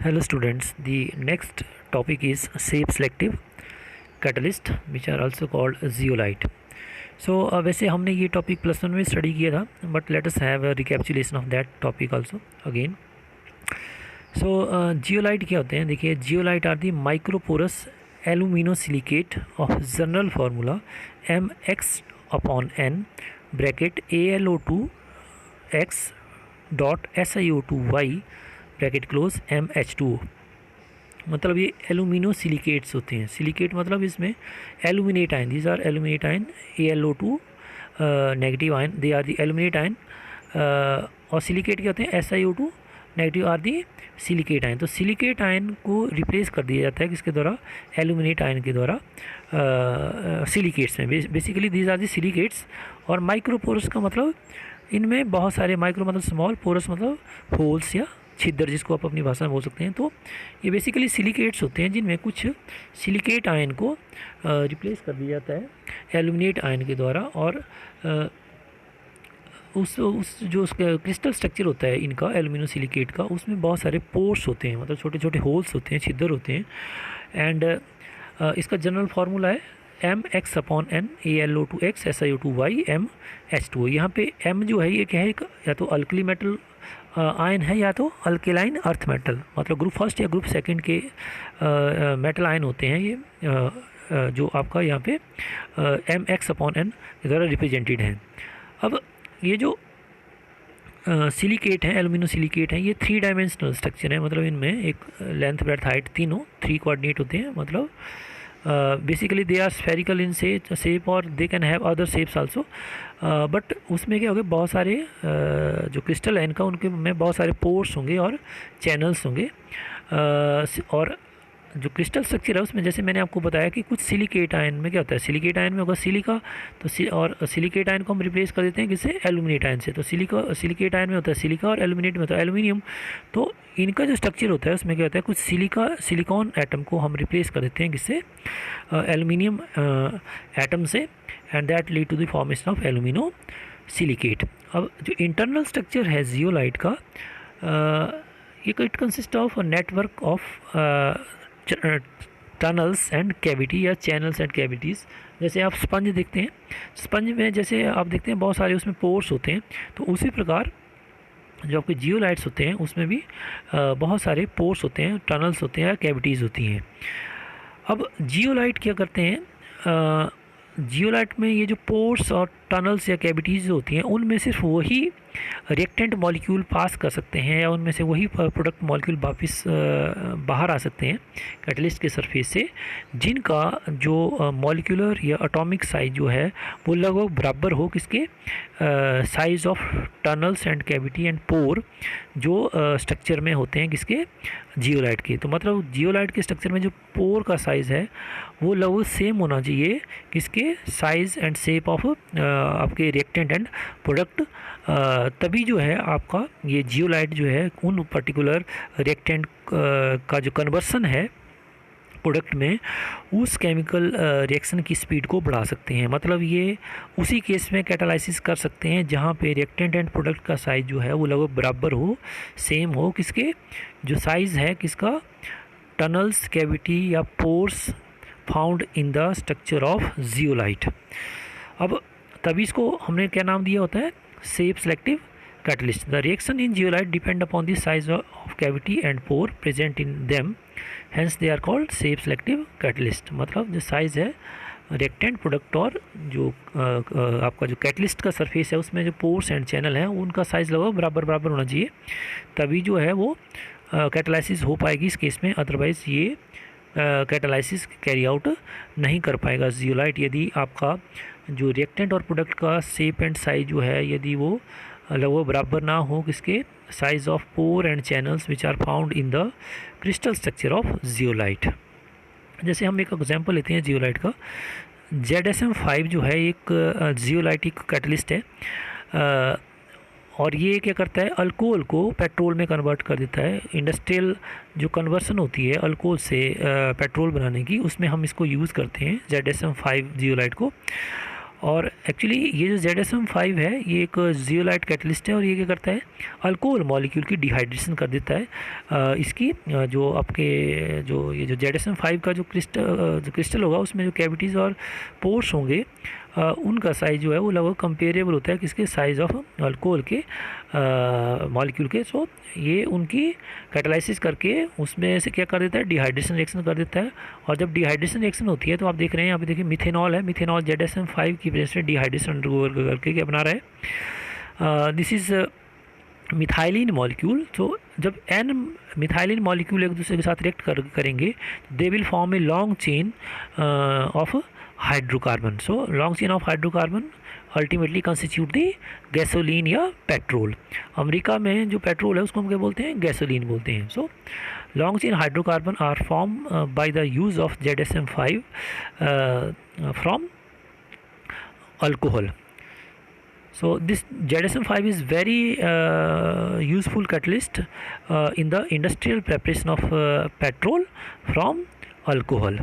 Hello students, the next topic is shape selective catalyst which are also called zeolite. So वैसे हमने ये topic plus one में study किया था, but let us have a recapitulation of that topic also again. So zeolite क्या होते हैं? देखिए, zeolite are the microporous aluminosilicate of general formula mx/n bracket AlO2x dot SiO2y bracket close MH2O. मतलब ये alumino silicates होते हैं. Silicate मतलब इसमें aluminate ion, these are aluminate ion, AlO2 negative ion, they are the aluminate ion. और silicate क्या होते हैं? SiO2 negative are the silicate ion. तो सिलिकेट आयन को रिप्लेस कर दिया जाता है किसके द्वारा? एल्यूमिनेट आयन के द्वारा सिलिकेट्स में. Basically these are the silicates. और माइक्रोपोरस का मतलब इनमें बहुत सारे, माइक्रो मतलब स्मॉल, पोरस मतलब होल्स या छिद्र, जिसको आप अपनी भाषा में बोल सकते हैं. तो ये बेसिकली सिलिकेट्स होते हैं जिनमें कुछ सिलिकेट आयन को रिप्लेस कर दिया जाता है एल्यूमिनेट आयन के द्वारा. और उस जो उसका क्रिस्टल स्ट्रक्चर होता है इनका, एल्यूमिनो सिलिकेट का, उसमें बहुत सारे पोर्स होते हैं, मतलब छोटे छोटे होल्स होते हैं, छिद्र होते हैं. एंड इसका जनरल फार्मूला है mx/n AlO2x SiO2y MH2O. यहाँ पे M जो है ये क्या है? या तो अल्कली मेटल आयन है या तो अल्केलाइन अर्थ मेटल, मतलब ग्रुप फर्स्ट या ग्रुप सेकंड के मेटल आयन होते हैं ये, जो आपका यहाँ पे mx/n द्वारा रिप्रेजेंटेड हैं. अब ये जो सिलिकेट हैं, एल्यूमिनो सिलिकेट हैं, ये 3 डायमेंशनल स्ट्रक्चर है. मतलब इनमें एक लेंथ ब्रेड्थ हाइट तीनों 3 कोऑर्डिनेट होते हैं. मतलब basically they are spherical in shape और they can have other shapes also. But उसमें क्या होगा, बहुत सारे जो क्रिस्टल है इनका, उनके में बहुत सारे पोर्स होंगे और चैनल्स होंगे. और जो क्रिस्टल स्ट्रक्चर है उसमें, जैसे मैंने आपको बताया कि कुछ सिलिकेट आयन में क्या होता है, सिलिकेट आयन में होगा सिलिका, तो और सिलिकेट आयन को हम रिप्लेस कर देते हैं किससे? एल्यूमिनेट आयन से. तो सिलिकेट आयन में होता है सिलिका और एल्यूमिनेट में होता है एल्यूमिनियम. तो इनका जो स्ट्रक्चर होता है उसमें क्या होता है, कुछ सिलिकॉन एटम को हम रिप्लेस कर देते हैं किससे? एल्यूमिनियम एटम से. And that lead to the formation of alumino silicate. अब जो इंटरनल स्ट्रक्चर है जियोलाइट का, ये it consist of network of tunnels and cavity या चैनल्स एंड कैविटीज़. जैसे आप स्पंज देखते हैं, स्पंज में जैसे आप देखते हैं बहुत सारे उसमें पोर्स होते हैं, तो उसी प्रकार जो आपके जियोलाइट्स होते हैं उसमें भी बहुत सारे पोर्स होते हैं, टनल्स होते हैं, कैविटीज़ होती हैं. अब जियोलाइट क्या करते हैं? जियोलाइट में ये जो पोर्स और टनल्स या कैविटीज़ होती हैं, उनमें सिर्फ वही रिएक्टेंट मॉलिक्यूल पास कर सकते हैं, या उनमें से वही प्रोडक्ट मॉलिक्यूल वापस बाहर आ सकते हैं कैटलिस्ट के सरफेस से, जिनका जो मॉलिक्यूलर या एटॉमिक साइज जो है वो लगभग बराबर हो किसके? Size of tunnels and cavity and pore जो स्ट्रक्चर में होते हैं किसके? जियोलाइट के. तो मतलब जियोलाइट के स्ट्रक्चर में जो पोर का साइज़ है वो लगभग सेम होना चाहिए किसके? साइज़ एंड शेप ऑफ आपके रिएक्टेंट एंड प्रोडक्ट. तभी जो है आपका ये जियोलाइट जो है उन पर्टिकुलर रिएक्टेंट का जो कन्वर्सन है प्रोडक्ट में, उस केमिकल रिएक्शन की स्पीड को बढ़ा सकते हैं. मतलब ये उसी केस में कैटालाइसिस कर सकते हैं जहाँ पे रिएक्टेंट एंड प्रोडक्ट का साइज़ जो है वो लगभग बराबर हो, सेम हो किसके? जो साइज़ है किसका? टनल्स, कैविटी या pores found in the structure of zeolite. अब तभी इसको हमने क्या नाम दिया होता है? Shape selective catalyst. The reaction in zeolite depend upon the size of cavity and pore present in them, hence they are called shape selective catalyst. मतलब जो साइज़ है रिएक्टेंट प्रोडक्ट और जो आपका जो कैटलिस्ट का सरफेस है उसमें जो पोर्स एंड चैनल है उनका साइज़ लगभग बराबर होना चाहिए, तभी जो है वो कैटालाइसिस हो पाएगी इस केस में. अदरवाइज़ ये कैटालाइसिस कैरी आउट नहीं कर पाएगा जियोलाइट, यदि आपका जो रिएक्टेंट और प्रोडक्ट का शेप एंड साइज जो है यदि वो लगभग बराबर ना हो किसके? Size of pore and channels which are found in the crystal structure of zeolite. जैसे हम एक एग्जांपल लेते हैं जियोलाइट का. ZSM5 जो है एक जियोलाइटिक कैटलिस्ट है, और ये क्या करता है? अल्कोहल को पेट्रोल में कन्वर्ट कर देता है. इंडस्ट्रियल जो कन्वर्सन होती है अल्कोहल से पेट्रोल बनाने की, उसमें हम इसको यूज़ करते हैं ZSM5 जियोलाइट को. और एक्चुअली ये जो ZSM-5 है ये एक जियोलाइट कैटलिस्ट है और ये क्या करता है, अल्कोहल मॉलिक्यूल की डिहाइड्रेशन कर देता है। इसकी जो आपके ये जो ZSM-5 का जो क्रिस्टल होगा उसमें जो कैविटीज़ और पोर्स होंगे उनका साइज़ जो है वो लगभग कंपेरेबल होता है किसके, साइज़ ऑफ अल्कोहल के मॉलिक्यूल के। सो ये उनकी कैटालाइसिस करके उसमें से क्या कर देता है, डिहाइड्रेशन रिएक्शन कर देता है। और जब डिहाइड्रेशन रिएक्शन होती है तो आप देख रहे हैं यहाँ पे देखिए मिथेनॉल है, मिथेनॉल ZSM-5 की वजह से डिहाइड्रेशन अंडरगो करके क्या बना रहा है, दिस इज़ मिथाइलिन मॉलिक्यूल। तो जब n मिथाइलिन मॉलिक्यूल एक दूसरे के साथ रिएक्ट करेंगे they will form a long chain of hydrocarbon. So long chain of hydrocarbon ultimately constitute the gasoline या पेट्रोल। अमेरिका में जो पेट्रोल है उसको हम क्या बोलते हैं, गैसोलीन बोलते हैं। So long chain hydrocarbon are form by the use of ZSM-5 from alcohol. So this ZSM-5 is very useful catalyst in the industrial preparation of petrol from alcohol.